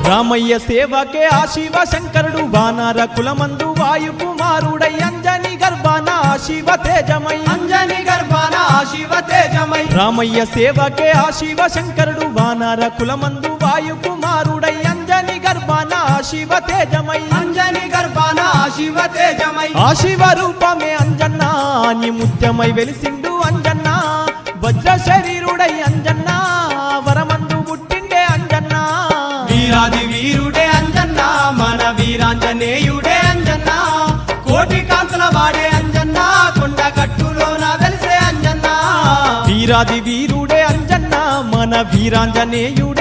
రామయ్య సేవకే ఆ శివ శంకరుడు వానర కులమందు వాయు కుమారుడై అంజని గర్భాన శివ తేజమై అంజని గర్భాన శివ తేజమై రామయ్య సేవకే ఆ శివ శంకరుడు వానర కులమందు వాయు కుమారుడై అంజని గర్భాన శివ తేజమై అంజని గర్భాన శివ తేజమై ఆ శివ రూపమే అంజన్న నీ ముత్యమై వెలిసిండు అంజన్న వజ్ర శరీరుడై అంజన్న వరమందు పుట్టిండే అంజన్న వీరాది వీరుడే అంజన్న మన వీరాంజనేయుడే అంజన్న కోటి కాంతుల వాడే అంజన్న కొండ గట్టులోన వెలిసే అంజన్న వీరాది వీరుడే అంజన్న మన వీరాంజనేయుడే